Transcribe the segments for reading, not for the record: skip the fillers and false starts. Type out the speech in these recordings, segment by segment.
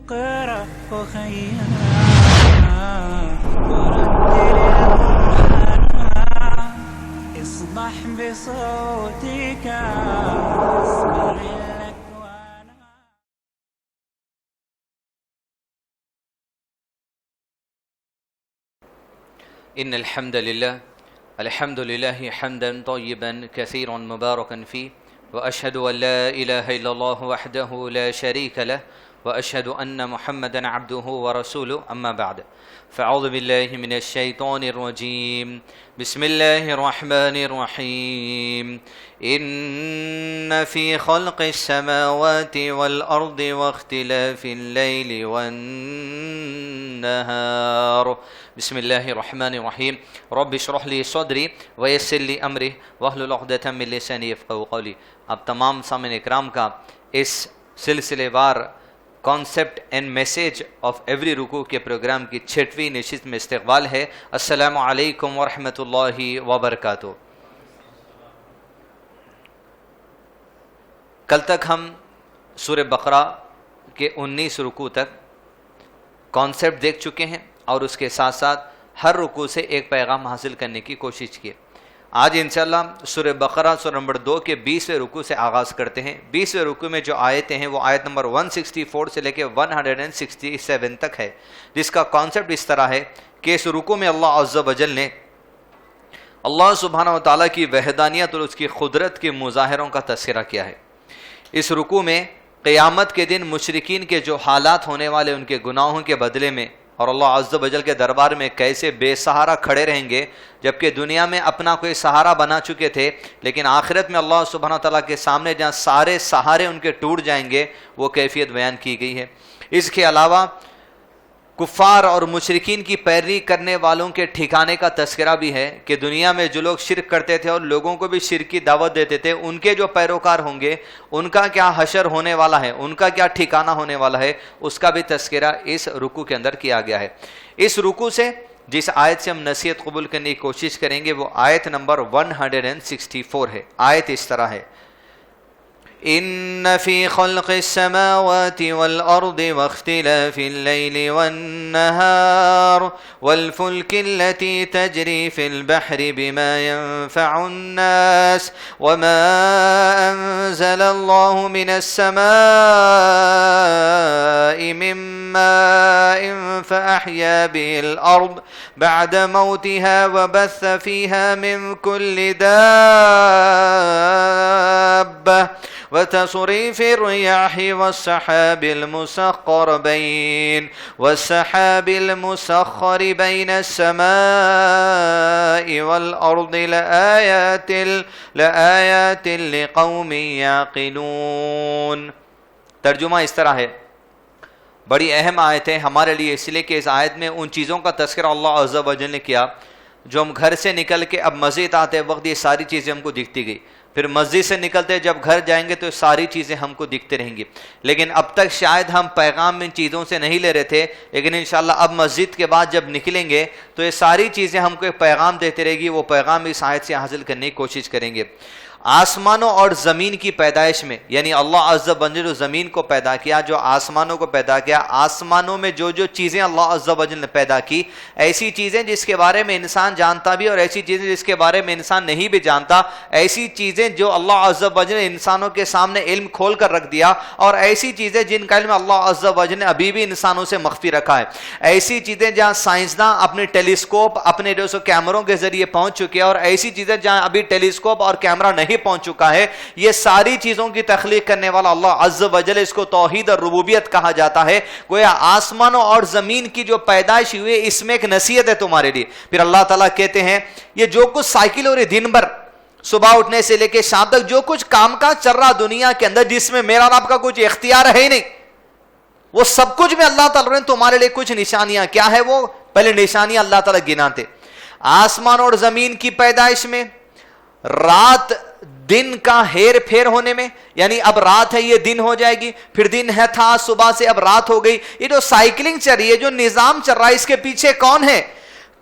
اقرأ خيرا ورتل القرآن اصبح بصوتك اسمع الأكوان. إن الحمد لله حمدا طيبا كثيرا مباركا فيه، وأشهد أن لا إله إلا الله وحده لا شريك له، وأشهد أن محمدا عبده ورسوله. أما بعد، فأعوذ بالله من الشيطان الرجيم. بسم الله الرحمن الرحيم. إن في خلق السماوات والأرض واختلاف الليل والنهار. بسم الله الرحمن الرحيم. رب اشرح لي صدري ويسر لي أمري واحلل عقدة من لساني يفقهوا قولي. اب تمام سامعین اکرام کا اس سلسلے وار concept and message of every رکوع کے پروگرام کی 6ویں نشست میں استقبال ہے. السلام علیکم ورحمۃ اللہ وبرکاتہ. کل تک ہم سورہ بقرہ کے 19 رکوع تک کانسیپٹ دیکھ چکے ہیں اور اس کے ساتھ ساتھ ہر رکوع سے ایک پیغام حاصل کرنے کی کوشش کی. آج انشاءاللہ سورہ بقرہ سورہ نمبر 2 کے 20ویں رکوع سے آغاز کرتے ہیں. 20ویں رکوع میں جو آیتیں ہیں وہ آیت نمبر 164 سے لے کے 167 تک ہے، جس کا کانسیپٹ اس طرح ہے کہ اس رکوع میں اللہ عز و جل نے اللہ سبحانہ و تعالیٰ کی وحدانیت اور اس کی قدرت کے مظاہروں کا تذکرہ کیا ہے. اس رکوع میں قیامت کے دن مشرکین کے جو حالات ہونے والے ان کے گناہوں کے بدلے میں، اور اللہ عز و جل کے دربار میں کیسے بے سہارا کھڑے رہیں گے، جبکہ دنیا میں اپنا کوئی سہارا بنا چکے تھے، لیکن آخرت میں اللہ سبحانہ تعالیٰ کے سامنے جہاں سارے سہارے ان کے ٹوٹ جائیں گے، وہ کیفیت بیان کی گئی ہے. اس کے علاوہ کفار اور مشرکین کی پیروی کرنے والوں کے ٹھکانے کا تذکرہ بھی ہے کہ دنیا میں جو لوگ شرک کرتے تھے اور لوگوں کو بھی شرک کی دعوت دیتے تھے، ان کے جو پیروکار ہوں گے ان کا کیا حشر ہونے والا ہے، ان کا کیا ٹھکانہ ہونے والا ہے، اس کا بھی تذکرہ اس رکوع کے اندر کیا گیا ہے. اس رکوع سے جس آیت سے ہم نصیحت قبول کرنے کی کوشش کریں گے وہ آیت نمبر 164 ہے. آیت اس طرح ہے: إن في خلق السماوات والأرض واختلاف الليل والنهار والفلك التي تجري في البحر بما ينفع الناس وما أنزل الله من السماء من ماء فأحيا به الأرض بعد موتها وبث فيها من كل دابة وتصريف الرياح والسحاب المسخر بين السماء والأرض لآيات لقوم يعقلون. ترجمہ اس طرح ہے: بڑی اہم آیت ہے ہمارے لیے اس لیے کہ اس آیت میں ان چیزوں کا تذکرہ اللہ عز و جل نے کیا جو ہم گھر سے نکل کے اب مسجد آتے وقت یہ ساری چیزیں ہم کو دکھتی گئی، پھر مسجد سے نکلتے جب گھر جائیں گے تو ساری چیزیں ہم کو دکھتے رہیں گی. لیکن اب تک شاید ہم پیغام ان چیزوں سے نہیں لے رہے تھے، لیکن انشاءاللہ اب مسجد کے بعد جب نکلیں گے تو یہ ساری چیزیں ہم کو ایک پیغام دیتے رہے گی. وہ پیغام اس آیت سے حاصل کرنے کی کوشش کریں گے. آسمانوں اور زمین کی پیدائش میں، یعنی اللہ عز و جل نے زمین کو پیدا کیا، جو آسمانوں کو پیدا کیا، آسمانوں میں جو جو چیزیں اللہ عز و جل نے پیدا کی، ایسی چیزیں جس کے بارے میں انسان جانتا بھی اور ایسی چیزیں جس کے بارے میں انسان نہیں بھی جانتا، ایسی چیزیں جو اللہ عز و جل نے انسانوں کے سامنے علم کھول کر رکھ دیا، اور ایسی چیزیں جن کا علم اللہ عز و جل نے ابھی بھی انسانوں سے مخفی رکھا ہے. ایسی چیزیں جہاں سائنسداں اپنے ٹیلیسکوپ اپنے جو سو کیمروں کے ذریعے پہنچ چکے ہیں، اور ایسی چیزیں جہاں ابھی ٹیلیسکوپ اور کیمرہ نہیں پہنچ چکا ہے. یہ ساری چیزوں کی تخلیق کرنے والا اللہ عز و جل، اس کو توحید اور ربوبیت کہا جاتا ہے. گویا آسمانوں اور زمین کی جو پیدائش ہوئی ہے اس میں ایک نصیحت ہے تمہارے لیے. پھر اللہ تعالیٰ کہتے ہیں یہ جو کچھ سائیکل ہو رہی دن بھر، صبح اٹھنے سے لے کے شام تک جو کچھ کام کاج چل رہا دنیا کے اندر، جس میں میرا رب کا کچھ اختیار ہے ہی نہیں، وہ سب کچھ میں اللہ تعالیٰ نے تمہارے لیے کچھ نشانیاں، کیا ہے وہ؟ پہلے نشانیاں اللہ تعالیٰ گناتے. آسمان اور زمین کی پیدائش میں، رات دن کا ہیر پھیر ہونے میں، یعنی اب رات ہے یہ دن ہو جائے گی، پھر دن ہے تھا صبح سے اب رات ہو گئی. یہ جو سائیکلنگ چل رہی ہے، جو نظام چل رہا ہے، اس کے پیچھے کون ہے؟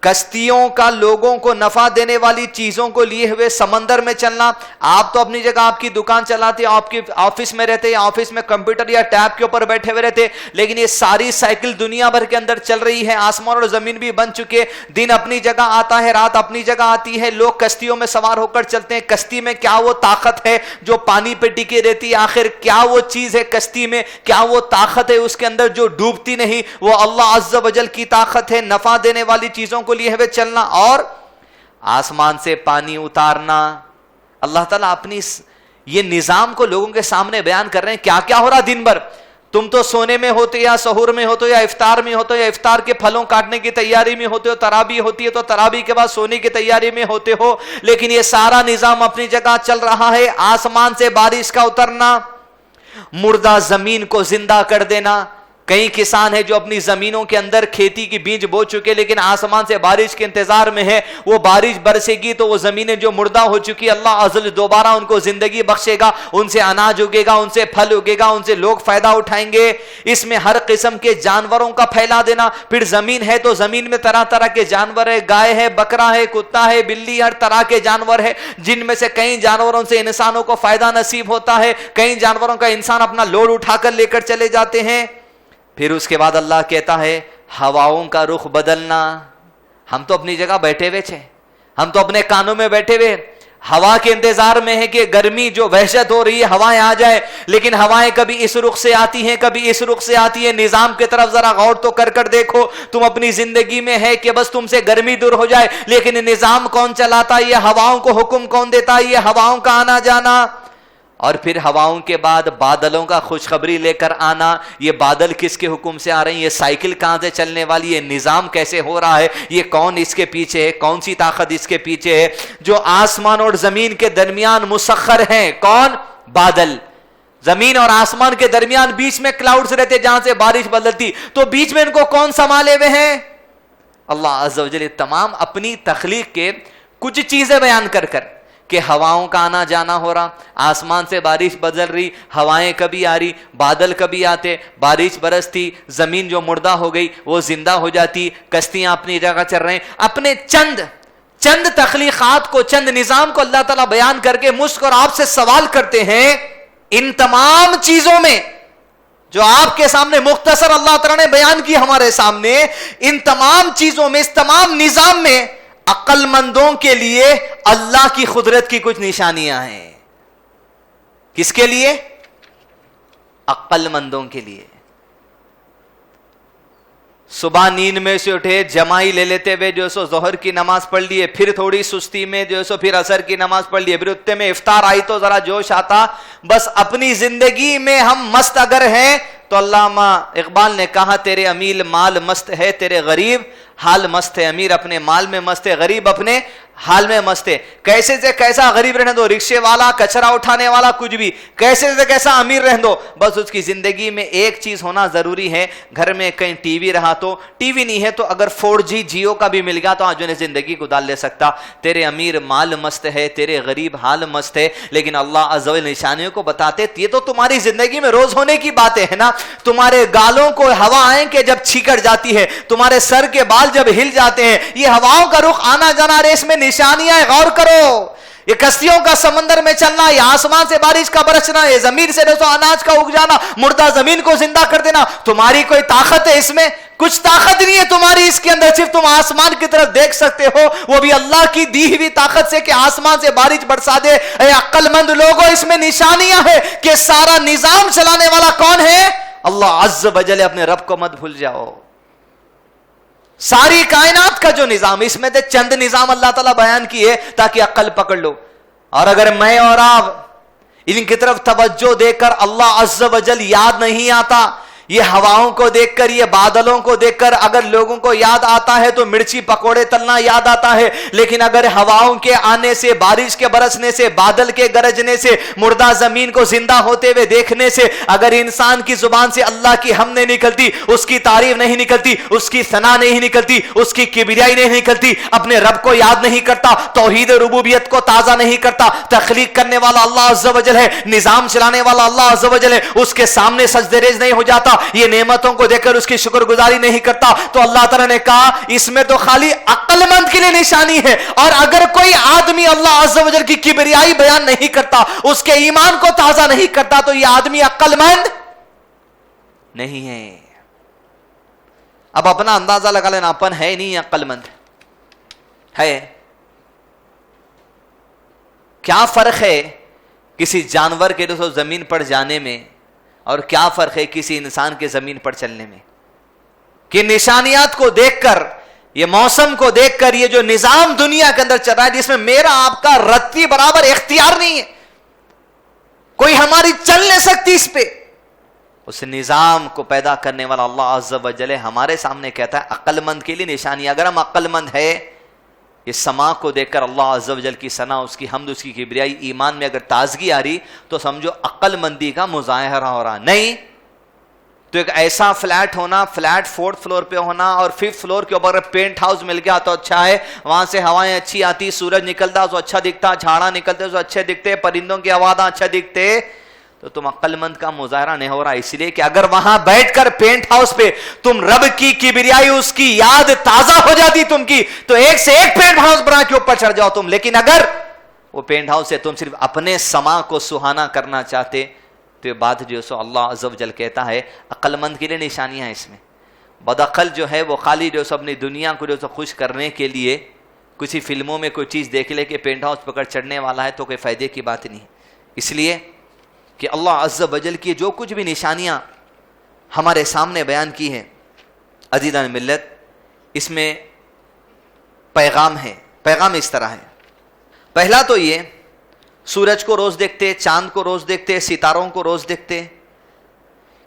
کشتیوں کا لوگوں کو نفع دینے والی چیزوں کو لیے ہوئے سمندر میں چلنا. آپ تو اپنی جگہ آپ کی دکان چلاتے, آپ کی آفس میں رہتے, یا آفس میں کمپیوٹر یا ٹیب کے اوپر بیٹھے ہوئے رہتے, لیکن یہ ساری سائیکل دنیا بھر کے اندر چل رہی ہے. آسمان اور زمین بھی بن چکے, دن اپنی جگہ آتا ہے, رات اپنی جگہ آتی ہے, لوگ کشتیوں میں سوار ہو کر چلتے ہیں. کشتی میں کیا وہ طاقت ہے جو پانی پہ ٹکی رہتی ہے؟ آخر کیا وہ چیز ہے کشتی میں, کیا وہ طاقت ہے اس کے اندر جو ڈوبتی نہیں؟ وہ اللہ عز و جل کی طاقت ہے, نفع دینے والی چیزوں کو لیے ہوئے چلنا اور آسمان سے پانی اتارنا. اللہ تعالیٰ اپنی یہ نظام کو لوگوں کے سامنے بیان کر رہے ہیں. کیا کیا ہو رہا دن بھر؟ تم تو سونے میں ہوتے, یا سحور میں ہوتے, یا افطار میں ہوتے, یا افطار کے پھلوں کاٹنے کی تیاری میں ہوتے ہو, تراویح ہوتی ہے تو تراویح کے بعد سونے کی تیاری میں ہوتے ہو, لیکن یہ سارا نظام اپنی جگہ چل رہا ہے. آسمان سے بارش کا اترنا, مردہ زمین کو زندہ کر دینا. کئی کسان ہیں جو اپنی زمینوں کے اندر کھیتی کی بیج بو چکے, لیکن آسمان سے بارش کے انتظار میں ہے. وہ بارش برسے گی تو وہ زمینیں جو مردہ ہو چکی, اللہ عزل دوبارہ ان کو زندگی بخشے گا, ان سے اناج اگے گا, ان سے پھل اگے گا, ان سے لوگ فائدہ اٹھائیں گے. اس میں ہر قسم کے جانوروں کا پھیلا دینا. پھر زمین ہے تو زمین میں طرح طرح کے جانور ہے, گائے ہے, بکرا ہے, کتا ہے, بلی, ہر طرح کے جانور ہے, جن میں سے کئی جانوروں سے انسانوں کو فائدہ نصیب ہوتا ہے, کئی جانوروں کا انسان اپنا لوڈ اٹھا کر لے کر چلے جاتے ہیں. پھر اس کے بعد اللہ کہتا ہے ہواؤں کا رخ بدلنا. ہم تو اپنی جگہ بیٹھے ہوئے تھے, ہم تو اپنے کانوں میں بیٹھے ہوئے ہوا کے انتظار میں ہے کہ گرمی جو وحشت ہو رہی ہے ہوائیں آ جائے, لیکن ہوائیں کبھی اس رخ سے آتی ہیں, کبھی اس رخ سے آتی ہیں. نظام کی طرف ذرا غور تو کر دیکھو. تم اپنی زندگی میں ہے کہ بس تم سے گرمی دور ہو جائے, لیکن نظام کون چلاتا ہے؟ یہ ہواؤں کو حکم کون دیتا ہے؟ یہ ہواؤں کا آنا جانا. اور پھر ہواؤں کے بعد بادلوں کا خوشخبری لے کر آنا. یہ بادل کس کے حکم سے آ رہے ہیں؟ یہ سائیکل کہاں سے چلنے والی ہے؟ نظام کیسے ہو رہا ہے؟ یہ کون اس کے پیچھے ہے؟ کون سی طاقت اس کے پیچھے ہے؟ جو آسمان اور زمین کے درمیان مسخر ہیں. کون؟ بادل. زمین اور آسمان کے درمیان بیچ میں کلاؤڈز رہتے جہاں سے بارش بدلتی, تو بیچ میں ان کو کون سنبھالے ہوئے ہیں؟ اللہ عز و جل. تمام اپنی تخلیق کے کچھ چیزیں بیان کر کہ ہواؤں کا آنا جانا ہو رہا, آسمان سے بارش بدل رہی, ہوائیں کبھی آ رہی, بادل کبھی آتے, بارش برستی, زمین جو مردہ ہو گئی وہ زندہ ہو جاتی, کشتیاں اپنی جگہ چل رہے ہیں. اپنے چند تخلیقات کو, چند نظام کو اللہ تعالیٰ بیان کر کے مجھ اور آپ سے سوال کرتے ہیں, ان تمام چیزوں میں جو آپ کے سامنے مختصر اللہ تعالیٰ نے بیان کی ہمارے سامنے, ان تمام چیزوں میں, اس تمام نظام میں عقل مندوں کے لیے اللہ کی قدرت کی کچھ نشانیاں ہیں. کس کے لیے؟ عقل مندوں کے لیے. صبح نیند میں سے اٹھے, جمائی لے لیتے ہوئے جو سو ظہر کی نماز پڑھ لیے, پھر تھوڑی سستی میں جو سو پھر عصر کی نماز پڑھ لیے, پھر اتنے میں افطار آئی تو ذرا جوش آتا. بس اپنی زندگی میں ہم مست اگر ہیں تو علامہ اقبال نے کہا تیرے امیر مال مست ہے, تیرے غریب حال مست ہے. امیر اپنے مال میں مست ہے, غریب اپنے حال میں مست ہے. کیسے سے کیسا غریب رہنے دو, رکشے والا, کچرا اٹھانے والا, کچھ بھی, کیسے سے کیسا امیر رہنے دو, بس اس کی زندگی میں ایک چیز ہونا ضروری ہے. گھر میں کہیں ٹی وی رہا تو, ٹی وی نہیں ہے تو اگر 4G جیو کا بھی مل گیا تو آج انہیں زندگی کو ڈال لے سکتا. تیرے امیر مال مست ہے, تیرے غریب حال مست ہے. لیکن اللہ عز و جل نشانیوں کو بتاتے, یہ تو تمہاری زندگی میں روز ہونے کی باتیں ہیں نا. تمہارے گالوں کو ہوا آئیں کہ جب چھیکڑ جاتی ہے, تمہارے سر کے بال جب ہل جاتے ہیں, یہ ہواؤں کا رخ آنا جانا, ریس میں نشانیاں. غور کرو, یہ کشتیوں کا سمندر میں چلنا, یہ آسمان سے بارش کا برسنا, یہ زمین سے اناج کا اگ جانا, مردہ زمین کو زندہ کر دینا. تمہاری کوئی طاقت ہے اس میں؟ کچھ طاقت نہیں ہے تمہاری اس کے اندر. صرف تم آسمان کی طرف دیکھ سکتے ہو, وہ بھی اللہ کی دی ہوئی طاقت سے کہ آسمان سے بارش برسا دے. اے عقل مند لوگوں, اس میں نشانیاں ہیں کہ سارا نظام چلانے والا کون ہے؟ اللہ عز و جل. اپنے رب کو مت بھول جاؤ. ساری کائنات کا جو نظام, اس میں سے چند نظام اللہ تعالیٰ بیان کیے تاکہ عقل پکڑ لو. اور اگر میں اور آپ ان کی طرف توجہ دے کر اللہ عز و جل یاد نہیں آتا, یہ ہواؤں کو دیکھ کر, یہ بادلوں کو دیکھ کر اگر لوگوں کو یاد آتا ہے تو مرچی پکوڑے تلنا یاد آتا ہے. لیکن اگر ہواؤں کے آنے سے, بارش کے برسنے سے, بادل کے گرجنے سے, مردہ زمین کو زندہ ہوتے ہوئے دیکھنے سے اگر انسان کی زبان سے اللہ کی حمد نہیں نکلتی, اس کی تعریف نہیں نکلتی, اس کی ثنا نہیں نکلتی, اس کی کبریائی نہیں نکلتی, اپنے رب کو یاد نہیں کرتا, توحید ربوبیت کو تازہ نہیں کرتا, تخلیق کرنے والا اللہ عز و جل ہے, نظام چلانے والا اللہ عز و جل ہے, اس کے سامنے سجدے ریز نہیں ہو جاتا, یہ نعمتوں کو دیکھ کر اس کی شکر گزاری نہیں کرتا، تو اللہ تعالیٰ نے کہا اس میں تو خالی عقل مند کے لیے نشانی ہے، اور اگر کوئی آدمی اللہ عز و جل کی کبریائی بیان نہیں کرتا، اس کے ایمان کو تازہ نہیں کرتا، تو یہ آدمی عقل مند نہیں ہے۔ اب اپنا اندازہ لگا لینا، اپن ہے نہیں عقل مند ہے؟ کیا فرق ہے کسی جانور کے جو زمین پر جانے میں، اور کیا فرق ہے کسی انسان کے زمین پر چلنے میں؟ کہ نشانیات کو دیکھ کر، یہ موسم کو دیکھ کر، یہ جو نظام دنیا کے اندر چل رہا ہے جس میں میرا آپ کا رتی برابر اختیار نہیں ہے، کوئی ہماری چل نہیں سکتی اس پہ، اس نظام کو پیدا کرنے والا اللہ عز و جل ہمارے سامنے کہتا ہے عقل مند کے لیے نشانی۔ اگر ہم عقل مند ہے، یہ سما کو دیکھ کر اللہ عز و جل کی ثنا، اس کی حمد، اس کی کبریائی، ایمان میں اگر تازگی آ رہی تو سمجھو عقل مندی کا مظاہرہ ہو رہا۔ نہیں تو ایک ایسا فلیٹ ہونا، فلیٹ 4th فلور پہ ہونا، اور 5th فلور کے اوپر پینٹ ہاؤس مل گیا تو اچھا ہے، وہاں سے ہوائیں اچھی آتی، سورج نکلتا تو اچھا دکھتا، جھاڑا نکلتے تو اچھے دکھتے، پرندوں کی آوازیں اچھا دکھتے، تو تم عقل مند کا مظاہرہ نہیں ہو رہا، اس لیے کہ اگر وہاں بیٹھ کر پینٹ ہاؤس پہ تم رب کی کبریائی، اس کی یاد تازہ ہو جاتی تم کی، تو ایک سے ایک پینٹ ہاؤس بنا کے اوپر چڑھ جاؤ تم۔ لیکن اگر وہ پینٹ ہاؤس سے تم صرف اپنے سما کو سہانا کرنا چاہتے، تو یہ بات جو سو اللہ عز و جل کہتا ہے عقل مند کے لیے نشانیاں ہیں اس میں۔ بدعقل جو ہے وہ خالی جو سو اپنی دنیا کو جو سو خوش کرنے کے لیے کسی فلموں میں کوئی چیز دیکھ لے کہ پینٹ ہاؤس پکڑ چڑھنے والا ہے، تو کوئی فائدے کی بات نہیں۔ اس لیے کہ اللہ عز و جل کی جو کچھ بھی نشانیاں ہمارے سامنے بیان کی ہیں عزیزان ملت، اس میں پیغام ہے۔ پیغام اس طرح ہے، پہلا تو یہ سورج کو روز دیکھتے، چاند کو روز دیکھتے، ستاروں کو روز دیکھتے،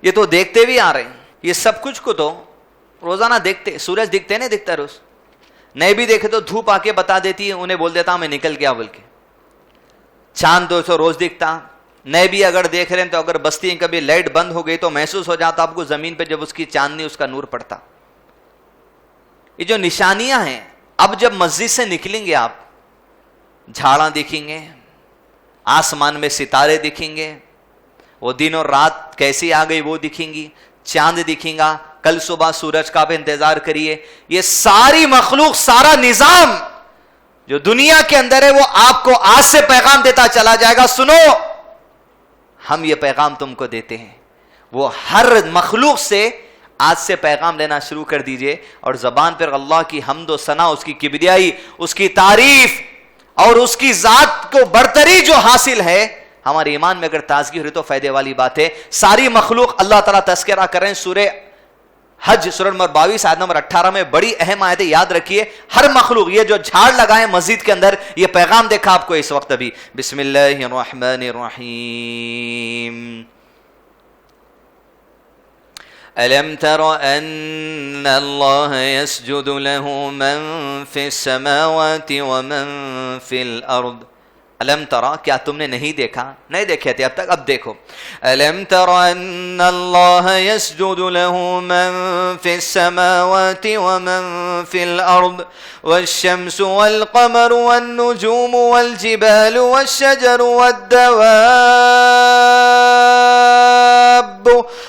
یہ تو دیکھتے بھی آ رہے ہیں، یہ سب کچھ کو تو روزانہ دیکھتے۔ سورج دکھتے نہیں دکھتا روز، نہیں بھی دیکھے تو دھوپ آ کے بتا دیتی ہے، انہیں بول دیتا میں نکل گیا بول کے۔ چاند تو روز دکھتا، نہیں بھی اگر دیکھ رہے ہیں تو اگر بستی کبھی لائٹ بند ہو گئی تو محسوس ہو جاتا آپ کو زمین پہ جب اس کی چاندنی، اس کا نور پڑتا۔ یہ جو نشانیاں ہیں، اب جب مسجد سے نکلیں گے آپ، جھاڑاں دکھیں گے، آسمان میں ستارے دکھیں گے، وہ دن اور رات کیسی آ گئی وہ دکھیں گی، چاند دکھیں گا، کل صبح سورج کا بھی انتظار کریے۔ یہ ساری مخلوق، سارا نظام جو دنیا کے اندر ہے، وہ آپ کو آج سے پیغام دیتا چلا جائے گا، سنو ہم یہ پیغام تم کو دیتے ہیں۔ وہ ہر مخلوق سے آج سے پیغام لینا شروع کر دیجئے، اور زبان پر اللہ کی حمد و ثنا، اس کی کبریائی، اس کی تعریف اور اس کی ذات کو برتری جو حاصل ہے، ہمارے ایمان میں اگر تازگی ہو رہی تو فائدے والی بات ہے۔ ساری مخلوق اللہ تعالیٰ تذکرہ کر رہے ہیں، سورہ حج سورہ نمبر 22 آیت نمبر 18 میں بڑی اہم آیت ہے، یاد رکھیے۔ ہر مخلوق، یہ جو جھاڑ لگائے مسجد کے اندر، یہ پیغام دیکھا آپ کو اس وقت ابھی۔ بسم اللہ الرحمن الرحیم، ألم تر أن الله يسجد له من في السماوات ومن في الأرض؟ ألم ترى، کیا تم نے نہیں دیکھا؟ نہیں دیکھے تھے اب تک، اب دیکھو۔ ألم تر أن الله يسجد له من في السماوات ومن في الأرض والشمس والقمر والنجوم والجبال والشجر والدواب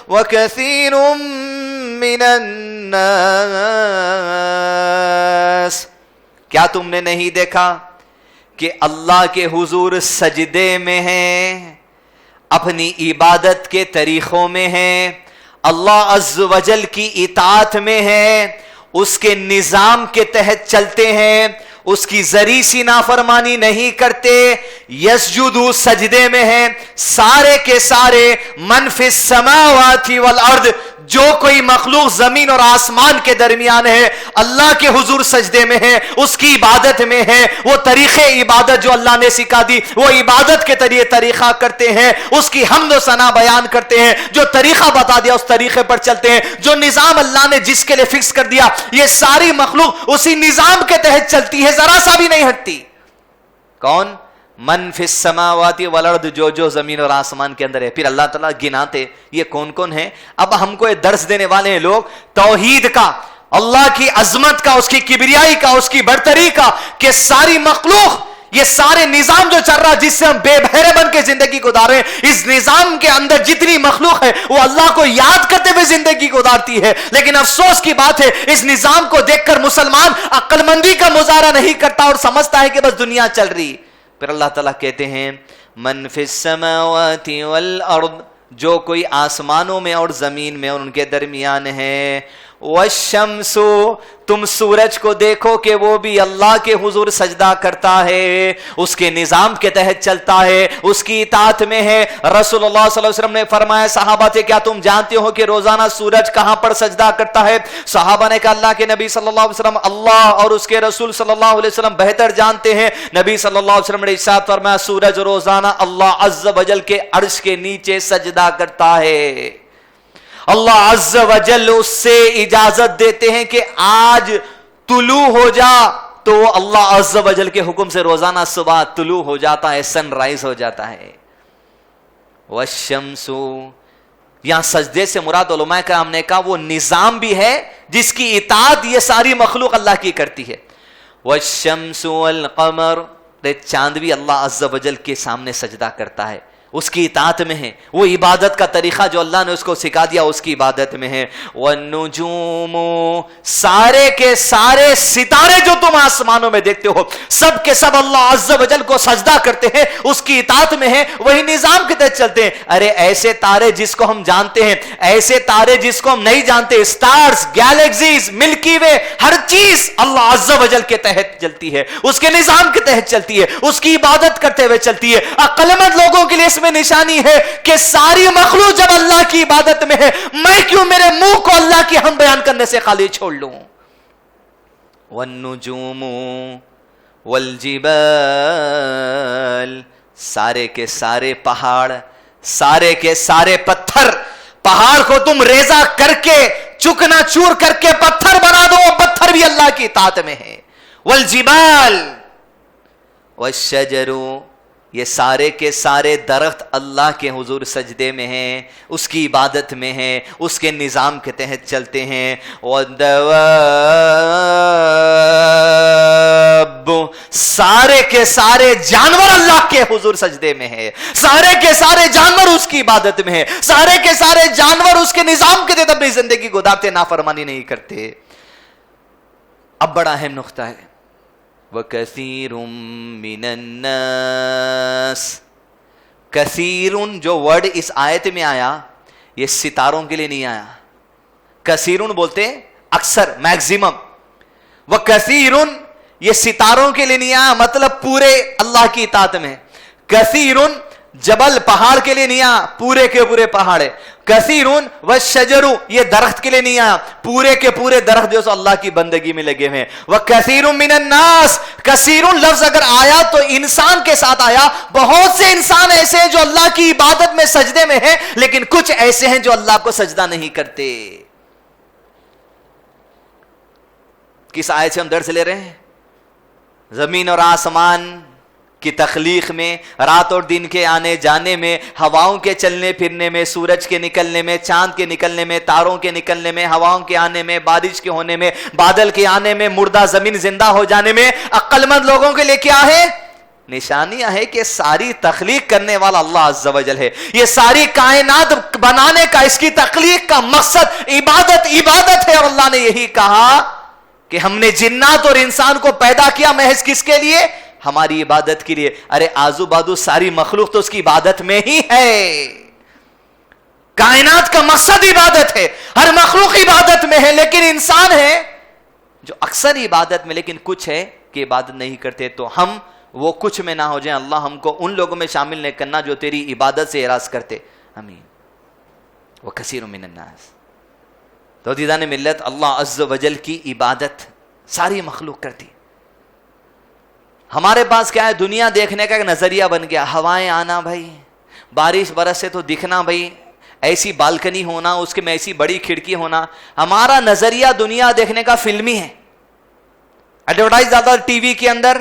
وكثير من الناس۔ کیا تم نے نہیں دیکھا کہ اللہ کے حضور سجدے میں ہیں، اپنی عبادت کے طریقوں میں ہیں، اللہ عز و جل کی اطاعت میں ہیں، اس کے نظام کے تحت چلتے ہیں، اس کی ذری سی نافرمانی نہیں کرتے، یسجدو سجدے میں ہیں، سارے کے سارے، من فی السماوات والارض، جو کوئی مخلوق زمین اور آسمان کے درمیان ہے، اللہ کے حضور سجدے میں ہے، اس کی عبادت میں ہے، وہ طریقے عبادت جو اللہ نے سکھا دی، وہ عبادت کے طریقہ کرتے ہیں، اس کی حمد و ثنا بیان کرتے ہیں، جو طریقہ بتا دیا اس طریقے پر چلتے ہیں، جو نظام اللہ نے جس کے لیے فکس کر دیا، یہ ساری مخلوق اسی نظام کے تحت چلتی ہے، ذرا سا بھی نہیں ہٹتی۔ کون؟ من فی السماوات والارض، جو زمین اور آسمان کے اندر ہے۔ پھر اللہ تعالیٰ گناتے یہ کون کون ہیں۔ اب ہم کو یہ درس دینے والے ہیں لوگ توحید کا، اللہ کی عظمت کا، اس کی کبریائی کا، اس کی برتری کا، کہ ساری مخلوق یہ سارے نظام جو چل رہا جس سے ہم بے بہرے بن کے زندگی گزارے، اس نظام کے اندر جتنی مخلوق ہے وہ اللہ کو یاد کرتے ہوئے زندگی گزارتی ہے، لیکن افسوس کی بات ہے اس نظام کو دیکھ کر مسلمان عقل مندی کا مظاہرہ نہیں کرتا اور سمجھتا ہے کہ بس دنیا چل رہی۔ پھر اللہ تعالیٰ کہتے ہیں من فی السماوات والارض، جو کوئی آسمانوں میں اور زمین میں اور ان کے درمیان ہے، والشمس، تم سورج کو دیکھو کہ وہ بھی اللہ کے حضور سجدہ کرتا ہے، اس کے نظام کے تحت چلتا ہے، اس کی اطاعت میں ہے۔ رسول اللہ صلی اللہ علیہ وسلم نے فرمایا صحابہ سے کیا تم جانتے ہو کہ روزانہ سورج کہاں پر سجدہ کرتا ہے؟ صحابہ نے کہا اللہ کے نبی صلی اللہ علیہ وسلم اللہ اور اس کے رسول صلی اللہ علیہ وسلم بہتر جانتے ہیں۔ نبی صلی اللہ علیہ وسلم نے ارشاد فرمایا سورج روزانہ اللہ عز و جل کے عرش کے نیچے سجدہ کرتا ہے۔ اللہ عز و جل اس سے اجازت دیتے ہیں کہ آج طلوع ہو جا، تو اللہ عز و جل کے حکم سے روزانہ صبح طلوع ہو جاتا ہے، سن رائز ہو جاتا ہے۔ والشمس، یہاں سجدے سے مراد علماء کرام نے کہا وہ نظام بھی ہے جس کی اطاعت یہ ساری مخلوق اللہ کی کرتی ہے۔ والشمس والقمر، چاند بھی اللہ عز و جل کے سامنے سجدہ کرتا ہے، اس کی اطاعت میں ہے، وہ عبادت کا طریقہ جو اللہ نے اس کو سکھا دیا اس کی عبادت میں ہے۔ والنجوم، سارے کے سارے ستارے جو تم آسمانوں میں دیکھتے ہو سب کے سب اللہ عز و جل کو سجدہ کرتے ہیں، اس کی اطاعت میں ہے، وہی نظام کے تحت چلتے ہیں۔ ارے ایسے تارے جس کو ہم جانتے ہیں، ایسے تارے جس کو ہم نہیں جانتے، سٹارز، گیلیکسیز، ملکی وے، ہر چیز اللہ عز و جل کے تحت چلتی ہے، اس کے نظام کے تحت چلتی ہے، اس کی عبادت کرتے ہوئے چلتی ہے۔ عقل مند لوگوں کے لیے اس میں نشانی ہے کہ ساری مخلوق جب اللہ کی عبادت میں ہے، میں کیوں میرے منہ کو اللہ کی حمد بیان کرنے سے خالی چھوڑ لوں؟ والنجوم والجبال، سارے کے سارے پہاڑ، سارے کے سارے پتھر، پہاڑ کو تم ریزہ کر کے چکنا چور کر کے پتھر بنا دو، پتھر بھی اللہ کی اطاعت میں ہے۔ والجبال والشجر، یہ سارے کے سارے درخت اللہ کے حضور سجدے میں ہیں، اس کی عبادت میں ہیں، اس کے نظام کے تحت چلتے ہیں۔ والدواب، سارے کے سارے جانور اللہ کے حضور سجدے میں ہیں، سارے کے سارے جانور اس کی عبادت میں ہیں، سارے کے سارے جانور اس کے نظام کے تحت اپنی زندگی گزارتے، نافرمانی نہیں کرتے۔ اب بڑا اہم نقطہ ہے، وَكَثِيرٌ مِّنَ النَّاسِ، کثیر جو ورڈ اس آیت میں آیا یہ ستاروں کے لیے نہیں آیا، کثیر بولتے اکثر، میکزیمم، وَكَثِيرٌ یہ ستاروں کے لیے نہیں آیا، مطلب پورے اللہ کی اطاعت میں۔ کثیر جبل پہاڑ کے لیے نہیں آیا، پورے کے پورے پہاڑ ہے۔ کثیر والشجر یہ درخت کے لیے نہیں آیا، پورے کے پورے درخت جو سو اللہ کی بندگی میں لگے ہوئے ہیں۔ وَكَثِيرٌ مِّنَ النَّاسِ، کثیر لفظ اگر آیا تو انسان کے ساتھ آیا، بہت سے انسان ایسے ہیں جو اللہ کی عبادت میں سجدے میں ہیں، لیکن کچھ ایسے ہیں جو اللہ کو سجدہ نہیں کرتے۔ کس آیت سے ہم درس لے رہے ہیں؟ زمین اور آسمان کی تخلیق میں، رات اور دن کے آنے جانے میں، ہواؤں کے چلنے پھرنے میں، سورج کے نکلنے میں، چاند کے نکلنے میں، تاروں کے نکلنے میں، ہواؤں کے آنے میں، بارش کے ہونے میں، بادل کے آنے میں، مردہ زمین زندہ ہو جانے میں، عقل مند لوگوں کے لیے کیا ہے؟ نشانیاں ہے کہ ساری تخلیق کرنے والا اللہ عز و جل ہے۔ یہ ساری کائنات بنانے کا، اس کی تخلیق کا مقصد عبادت ہے، اور اللہ نے یہی کہا کہ ہم نے جنات اور انسان کو پیدا کیا محض کس کے لیے؟ ہماری عبادت کے لیے۔ ارے آزو بازو ساری مخلوق تو اس کی عبادت میں ہی ہے، کائنات کا مقصد عبادت ہے، ہر مخلوق عبادت میں ہے، لیکن انسان ہے جو اکثر عبادت میں، لیکن کچھ ہے کہ عبادت نہیں کرتے۔ تو ہم وہ کچھ میں نہ ہو جائیں، اللہ ہم کو ان لوگوں میں شامل نہیں کرنا جو تیری عبادت سے اعراض کرتے، آمین۔ وَكَثِيرٌ مِّنَ النَّاسِ، تو عزیزان ملت، اللہ عز و جل کی عبادت ساری مخلوق کرتی۔ ہمارے پاس کیا ہے؟ دنیا دیکھنے کا ایک نظریہ بن گیا، ہوائیں آنا بھائی، بارش برس سے تو دکھنا بھائی، ایسی بالکنی ہونا، اس کے میں ایسی بڑی کھڑکی ہونا۔ ہمارا نظریہ دنیا دیکھنے کا فلمی ہے، ایڈورٹائز آتا ہے ٹی وی کے اندر،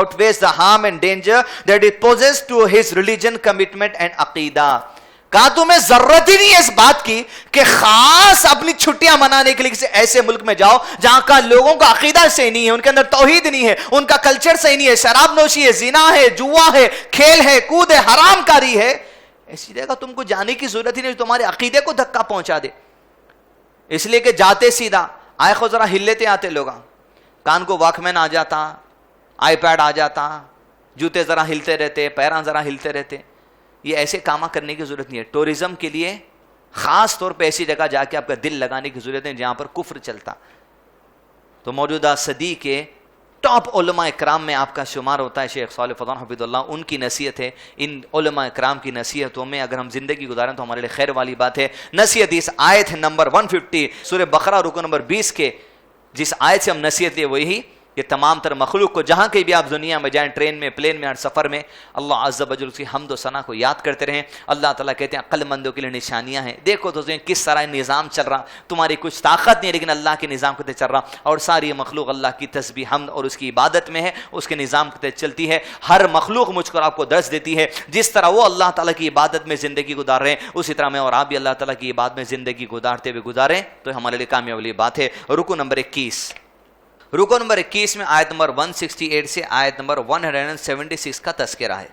outweighs the harm and danger that it poses to his religion, commitment and aqeedah। کہا تمہیں ضرورت ہی نہیں ہے اس بات کی کہ خاص اپنی چھٹیاں منانے کے لیے کسی ایسے ملک میں جاؤ جہاں کا لوگوں کا عقیدہ صحیح نہیں ہے، ان کے اندر توحید نہیں ہے، ان کا کلچر صحیح نہیں ہے، شراب نوشی ہے، زنا ہے، جوا ہے، کھیل ہے، کود ہے، حرام کاری ہے. ایسی جگہ تم کو جانے کی ضرورت ہی نہیں تمہارے عقیدے کو دھکا پہنچا دے. اس لیے کہ جاتے سیدھا آئے خود ذرا ہل لیتے آتے لوگ، کان کو واک مین آ جاتا، آئی پیڈ آ جاتا، جوتے ذرا ہلتے رہتے، پیراں ذرا ہلتے رہتے. یہ ایسے کام کرنے کی ضرورت نہیں ہے. ٹورزم کے لیے خاص طور پہ ایسی جگہ جا کے آپ کا دل لگانے کی ضرورت ہے جہاں پر کفر چلتا. تو موجودہ صدی کے ٹاپ علماء اکرام میں آپ کا شمار ہوتا ہے شیخ صالح فوزان حفظہ اللہ. ان کی نصیحت ہے. ان علماء اکرام کی نصیحتوں میں اگر ہم زندگی گزاریں تو ہمارے لیے خیر والی بات ہے. نصیحت اس آیت نمبر 150 سورہ بقرہ رکو نمبر 20 کے جس آیت سے ہم نصیحت لیے وہی کہ تمام تر مخلوق کو جہاں کہیں بھی آپ دنیا میں جائیں، ٹرین میں، پلین میں، ہر سفر میں اللہ عز و جل کی حمد و ثنا کو یاد کرتے رہیں. اللہ تعالیٰ کہتے ہیں عقل مندوں کے لیے نشانیاں ہیں. دیکھو تو کس طرح نظام چل رہا، تمہاری کچھ طاقت نہیں ہے لیکن اللہ کے نظام کے تحت چل رہا، اور ساری مخلوق اللہ کی تسبیح حمد اور اس کی عبادت میں ہے، اس کے نظام کے تحت چلتی ہے. ہر مخلوق مجھ کو آپ کو درس دیتی ہے. جس طرح وہ اللہ تعالیٰ کی عبادت میں زندگی گزار رہے ہیں اسی طرح میں اور آپ بھی اللہ تعالیٰ کی عبادت میں زندگی گزارتے ہوئے گزاریں تو ہمارے لیے کامیاب والی بات ہے. رکو نمبر 21، رکو نمبر 21 میں آیت نمبر 168 سے آیت نمبر 176 کا تذکرہ ہے.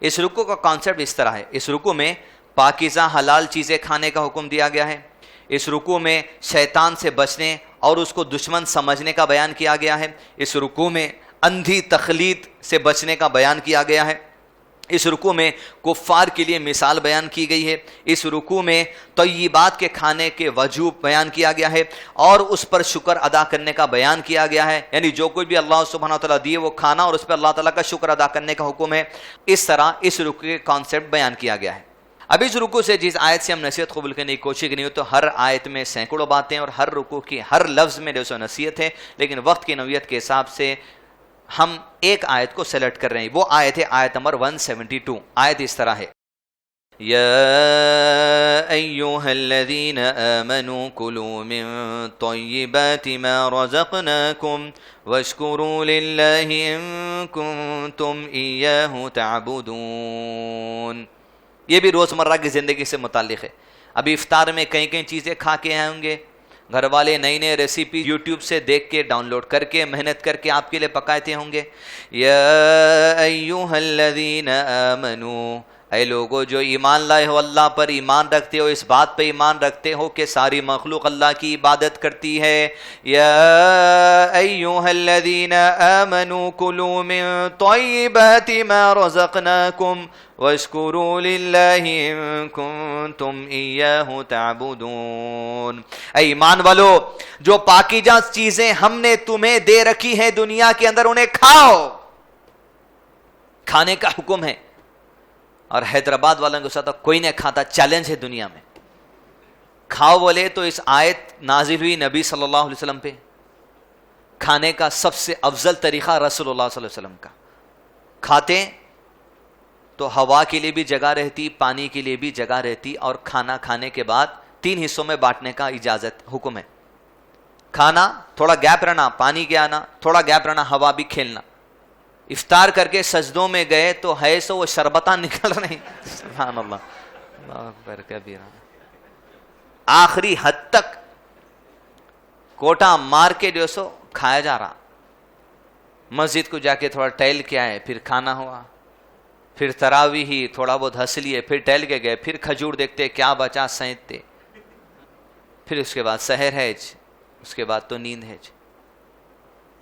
اس رکو کا کانسیپٹ اس طرح ہے. اس رکو میں پاکیزہ حلال چیزیں کھانے کا حکم دیا گیا ہے. اس رکو میں شیطان سے بچنے اور اس کو دشمن سمجھنے کا بیان کیا گیا ہے. اس رکو میں اندھی تقلید سے بچنے کا بیان کیا گیا ہے. اس رکوع میں کفار کے لیے مثال بیان کی گئی ہے. اس رکوع میں طیبات کے کھانے کے وجوب بیان کیا گیا ہے اور اس پر شکر ادا کرنے کا بیان کیا گیا ہے. یعنی جو کوئی بھی اللہ سبحانہ وتعالیٰ دیے وہ کھانا اور اس پر اللہ تعالیٰ کا شکر ادا کرنے کا حکم ہے. اس طرح اس رکوع کے کانسیپٹ بیان کیا گیا ہے. اب اس رکوع سے جس آیت سے ہم نصیحت قبول کرنے کی کوشش کریں تو ہر آیت میں سینکڑوں باتیں اور ہر رکوع کی ہر لفظ میں جو سو نصیحت ہے، لیکن وقت کی نوعیت کے حساب سے ہم ایک آیت کو سیلیکٹ کر رہے ہیں. وہ آیت ہے آیت نمبر 172. آیت اس طرح ہے: یا ایھا الذین آمنوا کلوا من طیبات ما رزقناکم واشکروا للہ ان کنتم ایاہ تعبدون. یہ بھی روزمرہ کی زندگی سے متعلق ہے. ابھی افطار میں کئی کئی چیزیں کھا کے آئے ہوں گے، گھر والے نئی نئی ریسیپی یوٹیوب سے دیکھ کے ڈاؤن لوڈ کر کے محنت کر کے آپ کے لیے پکاتے ہوں گے. یا ایھا الذین آمنوا، اے لوگو جو ایمان لائے ہو، اللہ پر ایمان رکھتے ہو، اس بات پہ ایمان رکھتے ہو کہ ساری مخلوق اللہ کی عبادت کرتی ہے. یا ایھا الذین آمنوا کلوا من طیبات ما رزقناکم واشکروا للہ ان کنتم ایاہ تعبدون. اے ایمان والو، جو پاکیزہ چیزیں ہم نے تمہیں دے رکھی ہیں دنیا کے اندر انہیں کھاؤ. کھانے کا حکم ہے، اور حیدرآباد والوں کے ساتھ کوئی نہیں کھاتا، چیلنج ہے دنیا میں. کھاؤ بولے تو اس آیت نازل ہوئی نبی صلی اللہ علیہ وسلم پہ. کھانے کا سب سے افضل طریقہ رسول اللہ صلی اللہ علیہ وسلم کا. کھاتے تو ہوا کے لیے بھی جگہ رہتی، پانی کے لیے بھی جگہ رہتی، اور کھانا کھانے کے بعد 3 حصوں میں بانٹنے کا اجازت حکم ہے. کھانا تھوڑا گیپ رہنا، پانی کے آنا تھوڑا گیپ رہنا، ہوا بھی کھیلنا. افطار کر کے سجدوں میں گئے تو ہے سو وہ شربتاں نکل رہے ہیں. سبحان اللہ، اللہ اکبر کبیرہ. آخری حد تک کوٹا مار کے جو سو کھایا جا رہا. مسجد کو جا کے تھوڑا ٹہل کے آئے، پھر کھانا ہوا، پھر تراویح ہی تھوڑا بہت ہنس لیے، پھر ٹہل کے گئے، پھر کھجور دیکھتے کیا بچا سینتتے، پھر اس کے بعد سحر ہے، اس کے بعد تو نیند ہے.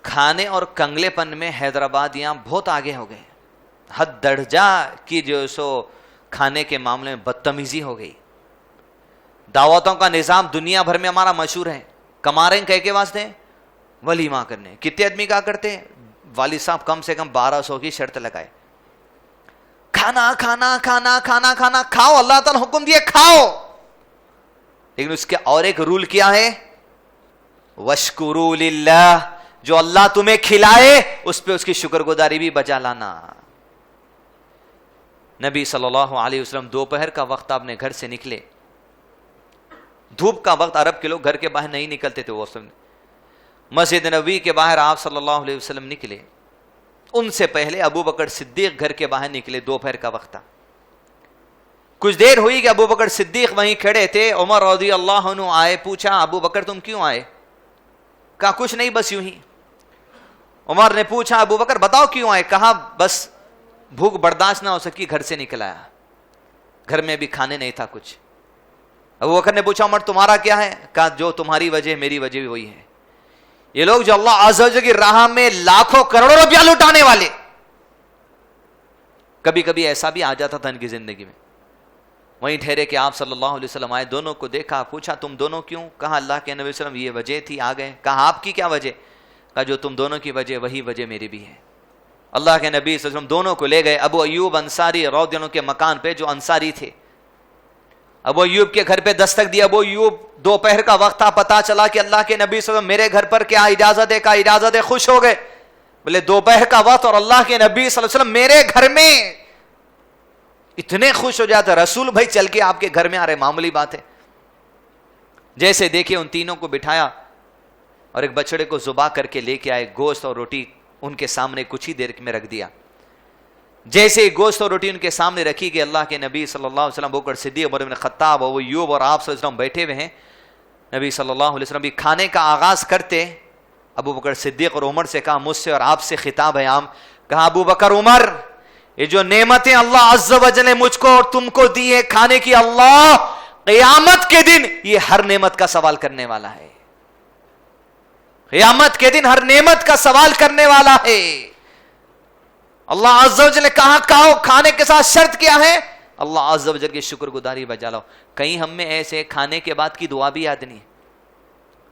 کھانے اور کنگلے پن میں حیدرآباد یہاں بہت آگے ہو گئے. حد درجہ کی جو سو کھانے کے معاملے میں بدتمیزی ہو گئی. دعوتوں کا نظام دنیا بھر میں ہمارا مشہور ہے. کما رہے ہیں کہہ کے واسطے ولیمہ کرنے. کتنے آدمی کیا کرتے ہیں؟ والد صاحب کم سے کم 1200 کی شرط لگائے. کھانا کھانا کھانا کھانا کھانا کھاؤ، اللہ تعالیٰ حکم دیے کھاؤ، لیکن اس کے اور ایک رول کیا ہے؟ واشکروا للہ، جو اللہ تمہیں کھلائے اس پہ اس کی شکر گزاری بھی بجا لانا. نبی صلی اللہ علیہ وسلم دوپہر کا وقت اپنے گھر سے نکلے. دھوپ کا وقت، عرب کے لوگ گھر کے باہر نہیں نکلتے تھے. وہ مسجد نبوی کے باہر آپ صلی اللہ علیہ وسلم نکلے. ان سے پہلے ابو بکر صدیق گھر کے باہر نکلے. دوپہر کا وقت تھا. کچھ دیر ہوئی کہ ابو بکر صدیق وہیں کھڑے تھے. عمر رضی اللہ عنہ آئے, پوچھا ابو بکر تم کیوں آئے؟ کہا کچھ نہیں بس یوں ہی. عمر نے پوچھا ابو بکر بتاؤ کیوں آئے؟ کہا بس بھوک برداشت نہ ہو سکی, گھر سے نکل آیا, گھر میں بھی کھانے نہیں تھا کچھ. ابو بکر نے پوچھا عمر تمہارا کیا ہے؟ کہا جو تمہاری وجہ میری وجہ بھی وہی ہے. یہ لوگ جو اللہ عز و جل کی راہ میں لاکھوں کروڑوں روپیہ لٹانے والے, کبھی کبھی ایسا بھی آ جاتا تھا ان کی زندگی میں. وہیں ٹھہرے کہ آپ صلی اللہ علیہ وسلم آئے, دونوں کو دیکھا, پوچھا تم دونوں کیوں؟ کہا اللہ کے نبی صلی اللہ علیہ وسلم یہ وجہ تھی, آ گئے. کہا آپ کی کیا وجہ؟ کہا جو تم دونوں کی وجہ وہی وجہ میری بھی ہے. اللہ کے نبی صلی اللہ علیہ وسلم دونوں کو لے گئے ابو ایوب انصاری رضی اللہ عنہ کے مکان پہ, جو انصاری تھے. ابو ایوب کے گھر پہ دستک دی. ابو ایوب دوپہر کا وقت تھا, پتا چلا کہ اللہ کے نبی صلی اللہ علیہ وسلم میرے گھر پر کیا اجازت ہے؟ کہا اجازت ہے. خوش ہو گئے, بولے دوپہر کا وقت اور اللہ کے نبی صلی اللہ علیہ وسلم میرے گھر میں, اتنے خوش ہو جاتے. رسول بھائی چل کے آپ کے گھر میں آ رہے, معمولی بات ہے. جیسے دیکھے ان تینوں کو بٹھایا اور ایک بچڑے کو ذبح کر کے لے کے آئے, گوشت اور روٹی ان کے سامنے کچھ ہی دیر میں رکھ دیا. جیسے ہی گوشت اور روٹی ان کے سامنے رکھی گئی, اللہ کے نبی صلی اللہ علیہ وسلم, ابو بکر صدیق, عمر بن خطاب, ابو ایوب اور آپ صلی اللہ علیہ وسلم بیٹھے ہوئے ہیں. نبی صلی اللہ علیہ وسلم بھی کھانے کا آغاز کرتے ابو بکر صدیق اور عمر سے کہا مجھ سے اور آپ سے خطاب ہے عام. کہا ابو بکر عمر, یہ جو نعمتیں اللہ عز و جل نے مجھ کو اور تم کو دی ہے کھانے کی, اللہ قیامت کے دن یہ ہر نعمت کا سوال کرنے والا ہے. قیامت کے دن ہر نعمت کا سوال کرنے والا ہے. اللہ عز و جل نے کہا کھاؤ, کھانے کے ساتھ شرط کیا ہے؟ اللہ عز و جل کی شکر گزاری بجا لاؤ. کہیں ہم میں ایسے کھانے کے بعد کی دعا بھی یاد نہیں.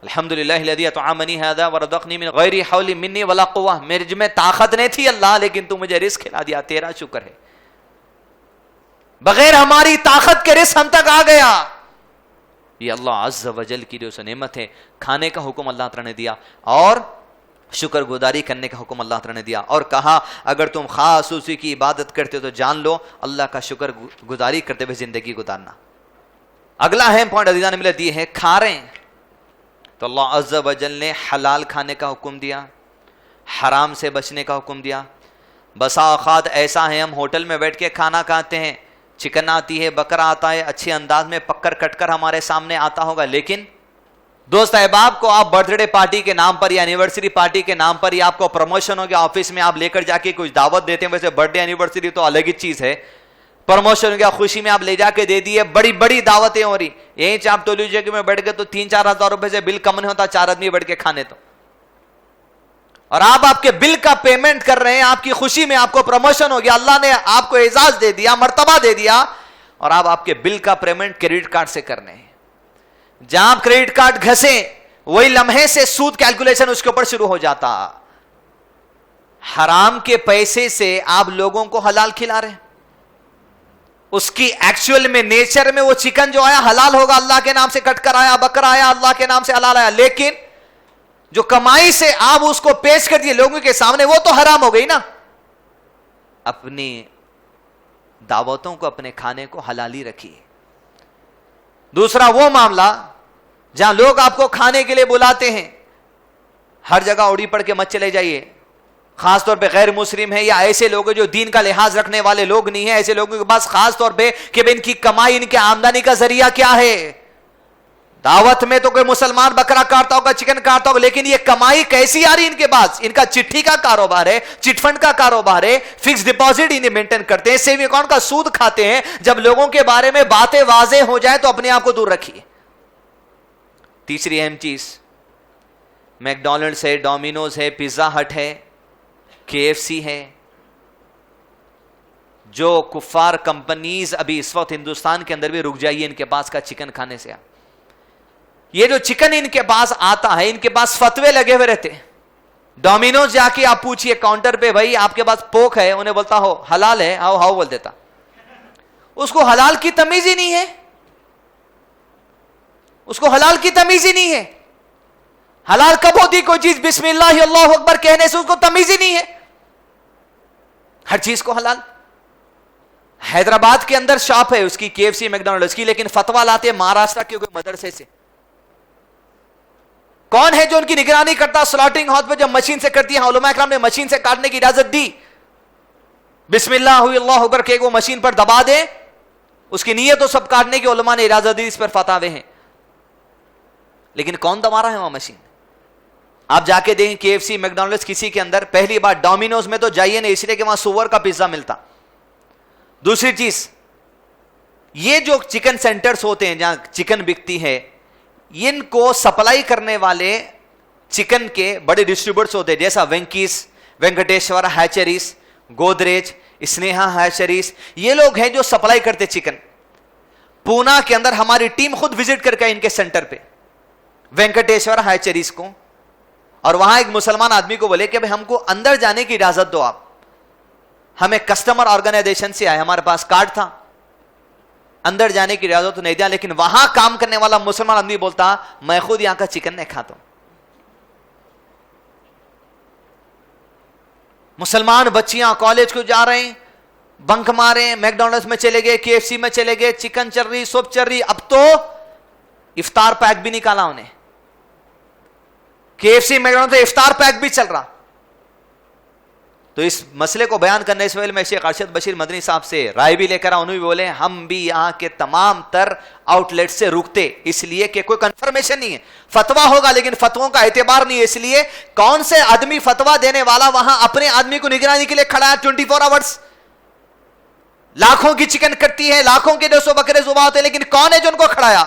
الحمدللہ الذی اطعمنی ھذا ورزقنی من غیر حول منی ولا قوہ, میرے میں طاقت نہیں تھی اللہ, لیکن تو مجھے رزق کھلا دیا, تیرا شکر ہے. بغیر ہماری طاقت کے رزق ہم تک آ گیا. یہ اللہ عز و جل کی جو نعمت ہے. کھانے کا حکم اللہ تعالی نے دیا اور شکر گزاری کرنے کا حکم اللہ تعالی نے دیا, اور کہا اگر تم خاص اسی کی عبادت کرتے ہو تو جان لو اللہ کا شکر گزاری کرتے ہوئے زندگی گزارنا. اگلا اہم پوائنٹ عزیزان نے ملے دی ہے, کھا رہے ہیں تو اللہ عز و جل نے حلال کھانے کا حکم دیا, حرام سے بچنے کا حکم دیا. بسا اوقات ایسا ہے ہم ہوٹل میں بیٹھ کے کھانا کھاتے ہیں, چکن آتی ہے, بکرا آتا ہے, اچھے انداز میں پک کر کٹ کر ہمارے سامنے آتا ہوگا, لیکن دوست احباب کو آپ برتھ ڈے پارٹی کے نام پر یا اینیورسری پارٹی کے نام پر یا آپ کو پروموشن ہو گیا آفس میں, آپ لے کر جا کے کچھ دعوت دیتے ہیں. ویسے برتھ ڈے اینیورسری تو الگ ہی چیز ہے, پروموشن ہو گیا خوشی میں آپ لے جا کے دے دیے, بڑی بڑی دعوتیں ہو رہی. یہیں سے آپ تولی جگہ میں بیٹھ گئے تو 3-4 ہزار روپے سے بل کم نہیں ہوتا 4 آدمی بیٹھ کے کھانے تو, اور آپ کے بل کا پیمنٹ کر رہے ہیں. آپ کی خوشی میں آپ کو پروموشن ہو گیا, اللہ نے آپ کو اعزاز دے دیا, مرتبہ دے دیا, اور آپ کے بل کا پیمنٹ کریڈٹ کارڈ سے کرنے ہیں. جہاں آپ کریڈٹ کارڈ گھسیں وہی لمحے سے سود کیلکولیشن اس کے اوپر شروع ہو جاتا. حرام کے پیسے سے آپ لوگوں کو حلال کھلا رہے ہیں. اس کی ایکچوئل میں نیچر میں وہ چکن جو آیا حلال ہوگا, اللہ کے نام سے کٹ کر آیا, بکرا آیا اللہ کے نام سے حلال آیا, لیکن جو کمائی سے آپ اس کو پیش کر دیے لوگوں کے سامنے وہ تو حرام ہو گئی نا. اپنی دعوتوں کو, اپنے کھانے کو حلالی رکھیے. دوسرا وہ معاملہ جہاں لوگ آپ کو کھانے کے لیے بلاتے ہیں, ہر جگہ اوڑی پڑھ کے مت چلے جائیے. خاص طور پہ غیر مسلم ہے یا ایسے لوگ جو دین کا لحاظ رکھنے والے لوگ نہیں ہیں, ایسے لوگوں کے پاس خاص طور پہ کہ ان کی کمائی, ان کی آمدنی کا ذریعہ کیا ہے. دعوت میں تو کوئی مسلمان بکرا کاٹتا ہوگا, چکن کاٹتا ہوگا, لیکن یہ کمائی کیسی آ رہی ان کے پاس؟ ان کا چٹھی کا کاروبار ہے, چٹ فنڈ کا کاروبار ہے, فکس ڈپازٹ انہیں مینٹین کرتے ہیں, سیونگ اکاؤنٹ کا سود کھاتے ہیں. جب لوگوں کے بارے میں باتیں واضح ہو جائیں تو اپنے آپ کو دور رکھیے. تیسری اہم چیز, میکڈونلڈس ہے, ڈومینوز ہے, پیزا ہٹ ہے, KFC ہے, جو کفار کمپنیز ابھی اس وقت ہندوستان کے اندر بھی رک جائیے ان کے پاس کا چکن کھانے سے. یہ جو چکن ان کے پاس آتا ہے, ان کے پاس فتوے لگے ہوئے رہتے. ڈومینوز جا کے آپ پوچھئے کاؤنٹر پہ, بھائی آپ کے پاس پوک ہے؟ انہیں بولتا ہو حلال ہے, ہاؤ بول دیتا. اس کو حلال کی تمیز ہی نہیں ہے, اس کو حلال کی تمیز ہی نہیں ہے. حلال کب ہوتی کوئی چیز؟ بسم اللہ اللہ اکبر کہنے سے اس کو تمیز ہی نہیں ہے. ہر چیز کو حلال. حیدرآباد کے اندر شاپ ہے اس کی, KFC میکڈونلڈس کی, لیکن فتویٰ لاتے ہیں مہاراشٹر کے کوئی مدرسے سے. کون ہے جو ان کی نگرانی کرتا؟ سلاٹنگ ہاؤس پہ جب مشین سے کرتی ہے, علماء کرام نے مشین سے کاٹنے کی اجازت دی, بسم اللہ ہوئی اللہ اکبر کہ وہ مشین پر دبا دے, اس کی نیت تو سب کاٹنے کی علماء نے اجازت دی، اس پر فتاوے ہیں، لیکن کون دبا رہا ہے وہاں مشین؟ آپ جا کے دیکھیں KFC میکڈونلڈس کسی کے اندر، پہلی بار ڈومینوز میں تو جائیے نہیں، اس لیے کہ وہاں سور کا پیزا ملتا. دوسری چیز، یہ جو چکن سینٹرز ہوتے ہیں جہاں چکن بکتی ہے، ان کو سپلائی کرنے والے چکن کے بڑے ڈسٹریبیوٹرز ہوتے ہیں، جیسا وینکیز، وینکٹیشور ہیچریز، گودریج، اسنیہا ہیچریز، یہ لوگ ہیں جو سپلائی کرتے چکن. پونا کے اندر ہماری ٹیم خود وزٹ کر کے ان کے سینٹر پہ وینکٹیشور ہیچریز کو، اور وہاں ایک مسلمان آدمی کو بولے کہ ہم کو اندر جانے کی اجازت دو آپ. ہمیں کسٹمر آرگنائزیشن سے آئے، ہمارے پاس کارڈ تھا، اندر جانے کی اجازت تو نہیں دیا، لیکن وہاں کام کرنے والا مسلمان آدمی بولتا میں خود یہاں کا چکن نہیں کھاتا ہوں. مسلمان بچیاں کالج کو جا رہے ہیں، بنک مارے، میکڈونلڈس میں چلے گئے، KFC میں چلے گئے، چکن چل رہی، سوپ چل رہی. اب تو افطار پیک بھی نکالا انہیں، KFC میکڈونلڈس افطار پیک بھی چل رہا. تو اس مسئلے کو بیان کرنے سے پہلے میں شیخ ارشد بشیر مدنی صاحب سے رائے بھی لے کر انہوں بھی بولے ہم بھی یہاں کے تمام تر آؤٹ لیٹ سے رکتے، اس لیے کہ کوئی کنفرمیشن نہیں ہے، فتوا ہوگا لیکن فتووں کا اعتبار نہیں ہے. اس لیے کون سے آدمی فتوا دینے والا وہاں اپنے آدمی کو نگرانی کے لیے کھڑا ہے 24 آورس. لاکھوں کی چکن کٹتی ہے، لاکھوں کے 200 بکرے ذبح ہوتے ہیں، لیکن کون ہے جو ان کو کھڑایا؟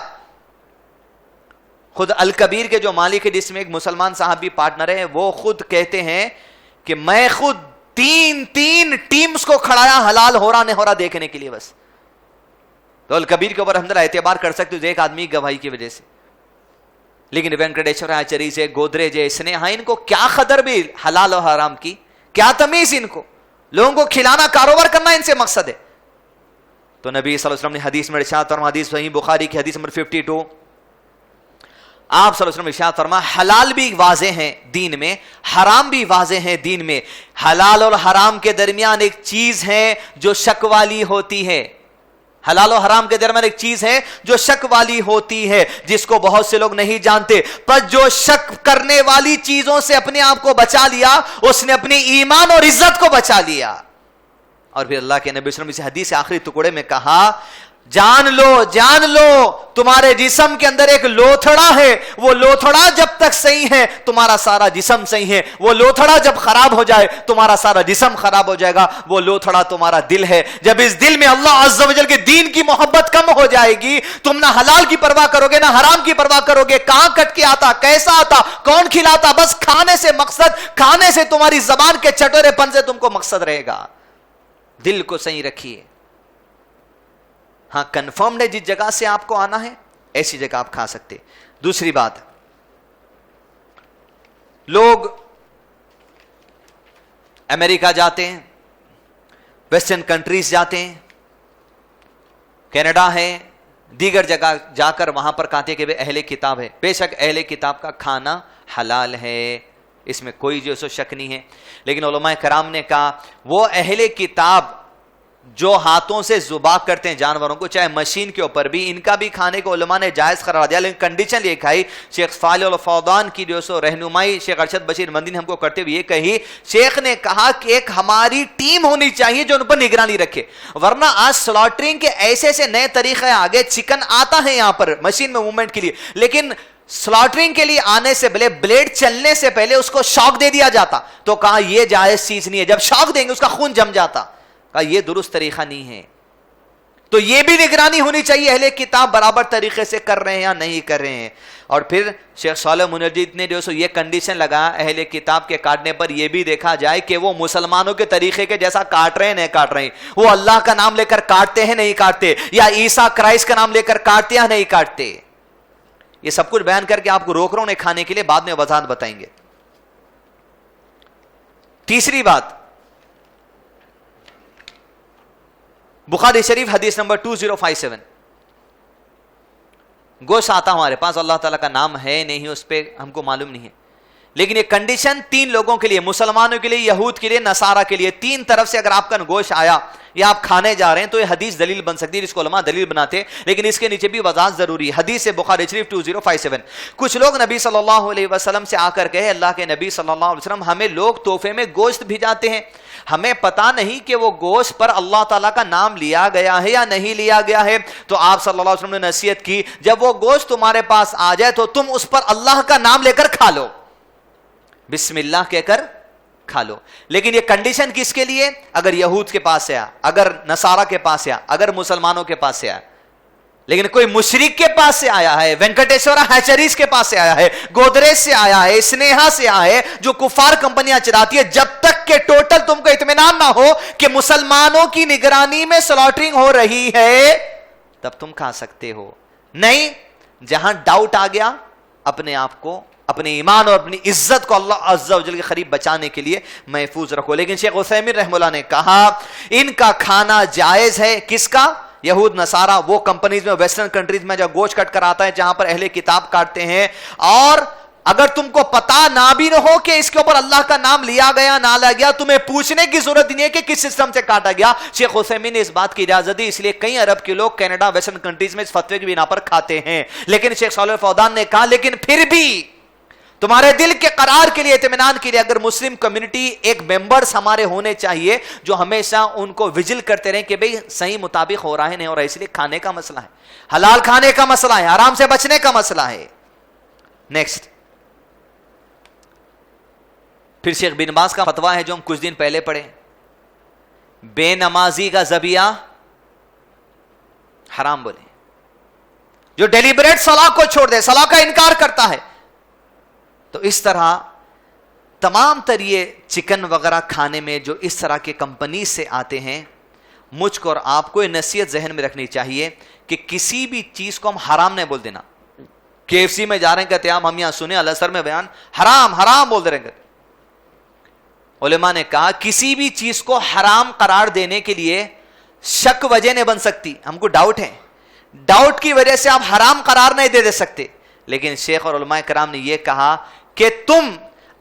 خود الکبیر کے جو مالک ہے، جس میں ایک مسلمان صاحب بھی پارٹنر ہے، وہ خود کہتے ہیں کہ میں خود تین ٹیمز کو کھڑایا حلال ہو رہا نہیں ہو رہا دیکھنے کے لیے بس. تو الکبیر کے اوپر ہم اعتبار کر سکتے ہو ایک آدمی گواہی کی وجہ سے. لیکن وینکٹیشور ہیچریز ہے، گودریج ہے، اسنیہا، ان کو کیا قدر بھی حلال و حرام کی، کیا تمیز ان کو، لوگوں کو کھلانا کاروبار کرنا ان سے مقصد ہے. تو نبی صلی اللہ علیہ وسلم نے حدیث میں ارشاد فرمایا، حدیث صحیح بخاری کی حدیث نمبر 52، آپ صلی اللہ علیہ وسلم ارشاد فرمایا حلال بھی واضح ہیں دین میں، حرام بھی واضح ہیں دین میں. حلال اور حرام کے درمیان ایک چیز ہے جو شک والی ہوتی ہے، حلال و حرام کے درمیان ایک چیز ہے جو شک والی ہوتی ہے، جس کو بہت سے لوگ نہیں جانتے. پر جو شک کرنے والی چیزوں سے اپنے آپ کو بچا لیا، اس نے اپنی ایمان اور عزت کو بچا لیا. اور پھر اللہ کے نبی صلی اللہ علیہ وسلم اس حدیث آخری ٹکڑے میں کہا جان لو تمہارے جسم کے اندر ایک لوتھڑا ہے، وہ لوتھڑا جب تک صحیح ہے تمہارا سارا جسم صحیح ہے، وہ لوتھڑا جب خراب ہو جائے تمہارا سارا جسم خراب ہو جائے گا. وہ لوتھڑا تمہارا دل ہے. جب اس دل میں اللہ عز و جل کے دین کی محبت کم ہو جائے گی، تم نہ حلال کی پرواہ کرو گے نہ حرام کی پرواہ کرو گے، کہاں کٹ کے آتا، کیسا آتا، کون کھلاتا، بس کھانے سے مقصد، کھانے سے تمہاری زبان کے چٹورے پن سے تم کو مقصد رہے گا. دل کو صحیح رکھیے. ہاں کنفرمڈ ہے جس جگہ سے آپ کو آنا ہے ایسی جگہ آپ کھا سکتے. دوسری بات، لوگ امریکہ جاتے ہیں، ویسٹرن کنٹریز جاتے ہیں، کینیڈا ہے، دیگر جگہ جا کر وہاں پر کہتے ہیں کہ اہل کتاب ہے. بے شک اہل کتاب کا کھانا حلال ہے، اس میں کوئی جو شک نہیں ہے. لیکن علماء کرام نے کہا وہ اہل کتاب جو ہاتھوں سے ذبح کرتے ہیں جانوروں کو، چاہے مشین کے اوپر بھی، ان کا بھی کھانے کو علماء نے جائز قرار دیا، لیکن کنڈیشن یہ کہی. شیخ فالح الفوضان کی جو سو رہنمائی شیخ ارشد بشیر مدنی نے ہم کو کرتے ہوئے یہ کہی، شیخ نے کہا کہ ایک ہماری ٹیم ہونی چاہیے جو ان پر نگرانی رکھے، ورنہ آج سلاٹرنگ کے ایسے نئے طریقے آگے. چکن آتا ہے یہاں پر مشین میں موومنٹ کے لیے، لیکن سلاٹرنگ کے لیے آنے سے پہلے، بلیڈ چلنے سے پہلے اس کو شاک دے دیا جاتا. تو کہا یہ جائز چیز نہیں ہے، جب شاک دیں گے اس کا خون جم جاتا. کہا یہ درست طریقہ نہیں ہے. تو یہ بھی نگرانی ہونی چاہیے اہل کتاب برابر طریقے سے کر رہے ہیں یا نہیں کر رہے ہیں. اور پھر شیخ صالح منجد نے جو سو یہ کنڈیشن لگا اہل کتاب کے کاٹنے پر، یہ بھی دیکھا جائے کہ وہ مسلمانوں کے طریقے کے جیسا کاٹ رہے ہیں نہیں کاٹ رہے ہیں، وہ اللہ کا نام لے کر کاٹتے ہیں نہیں کاٹتے، یا عیسیٰ کرائسٹ کا نام لے کر کاٹتے ہیں نہیں کاٹتے. یہ سب کچھ بیان کر کے آپ کو روک رہا ہوں نہیں کھانے کے لیے، بعد میں وضاحت بتائیں گے. تیسری بات، بخاری شریف حدیث نمبر 2057، گوشت آتا ہمارے پاس، اللہ تعالیٰ کا نام ہے نہیں اس پہ ہم کو معلوم نہیں ہے، لیکن یہ کنڈیشن 3 لوگوں کے لیے، مسلمانوں کے لیے، یہود کے لیے، نصارہ کے لیے، 3 طرف سے اگر آپ کا گوشت آیا یا آپ کھانے جا رہے ہیں تو یہ حدیث دلیل بن سکتی ہے، جس کو علماء دلیل بناتے ہیں، لیکن اس کے نیچے بھی وضاحت ضروری ہے۔ حدیث بخاری شریف 2057، کچھ لوگ نبی صلی اللہ علیہ وسلم سے آ کر کہے اللہ کے نبی صلی اللہ علیہ وسلم ہمیں لوگ تحفے میں گوشت بھیجاتے ہیں، ہمیں پتا نہیں کہ وہ گوشت پر اللہ تعالیٰ کا نام لیا گیا ہے یا نہیں لیا گیا ہے۔ تو آپ صلی اللہ علیہ وسلم نے نصیحت کی جب وہ گوشت تمہارے پاس آ جائے تو تم اس پر اللہ کا نام لے کر کھا لو، بسم اللہ کہہ کر کھا لو۔ لیکن یہ کنڈیشن کس کے لیے؟ اگر یہود کے پاس سے آیا، اگر نصارہ کے پاس سے آیا، اگر مسلمانوں کے پاس سے آیا۔ لیکن کوئی مشرک کے پاس سے آیا ہے، وینکٹیشورا ہیچریز کے پاس سے آیا ہے، گودریج سے آیا ہے، اسنیہا سے آیا ہے، جو کفار کمپنیاں چلاتی ہے، جب تک کہ ٹوٹل تم کو اطمینان نہ ہو کہ مسلمانوں کی نگرانی میں سلاٹرنگ ہو رہی ہے تب تم کھا سکتے ہو۔ نہیں، جہاں ڈاؤٹ آ گیا اپنے آپ کو، اپنے ایمان اور اپنی عزت کو اللہ عز و جل کے قریب بچانے کے لیے محفوظ رکھو۔ لیکن شیخ عثیمین رحمہ اللہ نے کہا ان کا کھانا جائز ہے، کس کا؟ یہود نصارہ، وہ کمپنیز میں، ویسٹرن کنٹریز میں جو گوشت کٹ کر آتا ہے جہاں پر اہل کتاب کاٹتے ہیں، اور اگر تم کو پتا نہ بھی نہ ہو کہ اس کے اوپر اللہ کا نام لیا گیا نہ لیا گیا، تمہیں پوچھنے کی ضرورت نہیں ہے کہ کس سسٹم سے کاٹا گیا۔ شیخ عثیمین نے اس بات کی اجازت دی، اس لیے کئی عرب کے لوگ کینیڈا، ویسٹرن کنٹریز میں اس فتوے کی بنا پر کھاتے ہیں۔ لیکن شیخ صالح الفوزان نے کہا لیکن پھر بھی تمہارے دل کے قرار کے لیے، اطمینان کے لیے، اگر مسلم کمیونٹی ایک ممبرز ہمارے ہونے چاہیے جو ہمیشہ ان کو وجل کرتے رہیں کہ بھئی صحیح مطابق ہو رہا ہے نہیں ہو رہا ہے، اس لیے کھانے کا مسئلہ ہے، حلال کھانے کا مسئلہ ہے، حرام سے بچنے کا مسئلہ ہے۔ نیکسٹ، پھر شیخ بن باز کا فتویٰ ہے جو ہم کچھ دن پہلے پڑھے، بے نمازی کا ذبیحہ حرام بولے، جو ڈیلیبریٹ صلاح کو چھوڑ دے، صلاح کا انکار کرتا ہے۔ تو اس طرح تمام تر یہ چکن وغیرہ کھانے میں جو اس طرح کے کمپنی سے آتے ہیں، مجھ کو اور آپ کو یہ نصیحت ذہن میں رکھنی چاہیے کہ کسی بھی چیز کو ہم حرام نہیں بول دینا۔ KFC میں جا رہے ہیں کہتے ہیں ہم یہاں سنیں الاسر میں بیان حرام حرام بول دے رہے ہیں۔ علماء نے کہا کسی بھی چیز کو حرام قرار دینے کے لیے شک وجہ نہیں بن سکتی، ہم کو ڈاؤٹ ہے، ڈاؤٹ کی وجہ سے آپ حرام قرار نہیں دے سکتے۔ لیکن شیخ اور علماء کرام نے یہ کہا کہ تم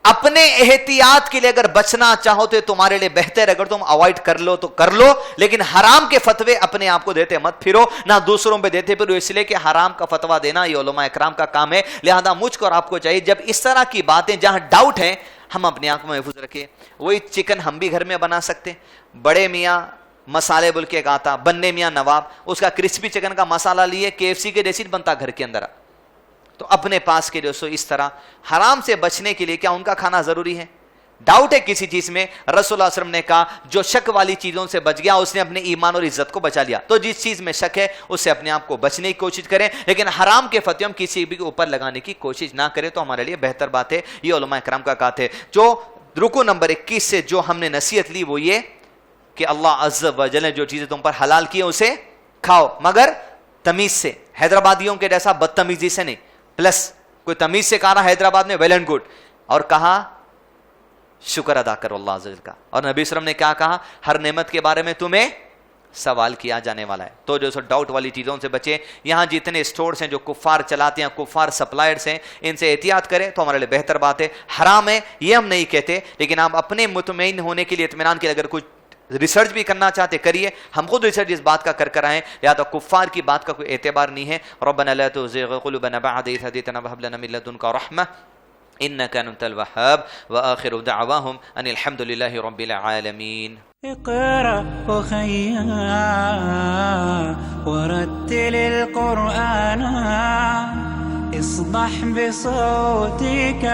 اپنے احتیاط کے لیے اگر بچنا چاہو تو تمہارے لیے بہتر، اگر تم اوائڈ کر لو تو کر لو، لیکن حرام کے فتوے اپنے آپ کو دیتے مت پھرو، نہ دوسروں پہ دیتے پھرو، اس لیے کہ حرام کا فتویٰ دینا یہ علماء اکرام کا کام ہے۔ لہذا مجھ کو اور آپ کو چاہیے جب اس طرح کی باتیں جہاں ڈاؤٹ ہیں ہم اپنے آپ کو محفوظ رکھیں۔ وہی چکن ہم بھی گھر میں بنا سکتے، بڑے میاں مسالے بول کے ایک آتا، بننے میاں نواب، اس کا کرسپی چکن کا مسالہ لیے KFC کے جیسی بنتا گھر کے اندر۔ تو اپنے پاس کے جو سو اس طرح حرام سے بچنے کے لیے کیا ان کا کھانا ضروری ہے؟ ڈاؤٹ ہے کسی چیز میں، رسول اللہ صلی اللہ علیہ وسلم نے کہا جو شک والی چیزوں سے بچ گیا اس نے اپنے ایمان اور عزت کو بچا لیا۔ تو جس چیز میں شک ہے اس سے اپنے آپ کو بچنے کی کوشش کریں، لیکن حرام کے فتوے ہم کسی بھی کے اوپر لگانے کی کوشش نہ کریں تو ہمارے لیے بہتر بات ہے۔ یہ علماء کرام کا کہا ہے۔ جو رکو نمبر 21 سے جو ہم نے نصیحت لی وہ یہ کہ اللہ عز و جل نے جو چیزیں تم پر حلال کی ہیں اسے کھاؤ، مگر تمیز سے، حیدرآبادیوں کے جیسا بدتمیزی سے نہیں، پلس کوئی تمیز سے کہا رہا حیدرآباد میں ویل اینڈ گڈ، اور کہا شکر ادا کرو اللہ عز و جل کا۔ اور نبی صلی اللہ علیہ وسلم نے کیا کہا؟ ہر نعمت کے بارے میں تمہیں سوال کیا جانے والا ہے، تو جو سو ڈاؤٹ والی چیزوں سے بچے۔ یہاں جتنے اسٹورز ہیں جو کفار چلاتے ہیں، کفار سپلائرز ہیں، ان سے احتیاط کریں تو ہمارے لیے بہتر بات ہے۔ حرام ہے یہ ہم نہیں کہتے، لیکن آپ اپنے مطمئن ہونے کے لیے، اطمینان کے لیے اگر کچھ ریسرچ بھی کرنا چاہتے کریے، ہم خود ریسرچ اس بات کا کر آئیں، یا تو کفار کی بات کا کوئی اعتبار نہیں ہے۔ ربنا لا تزغ قلوبنا بعد إذ هديتنا وهب لنا من لدنك رحمة إنك أنت الوهاب وآخر دعواهم أن الحمد لله رب العالمين. اقرأ أخيا ورتل القرآن، اصبح بصوتك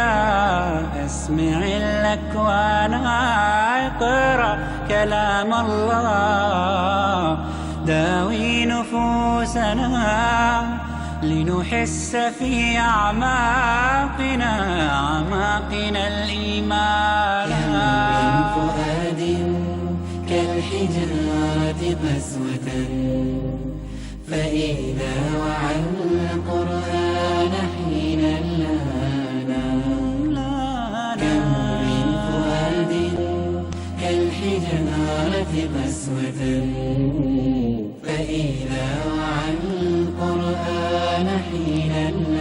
اسمع الأكوان. اقرأ كلام الله داوي نفوسنا لنحس في أعماقنا الإيمان. من فؤاد كالحجارة قسوة فإذا وعى القرآن حينا لانا. كم من فؤاد كالحجارة قسوة فإذا وعى القرآن حينا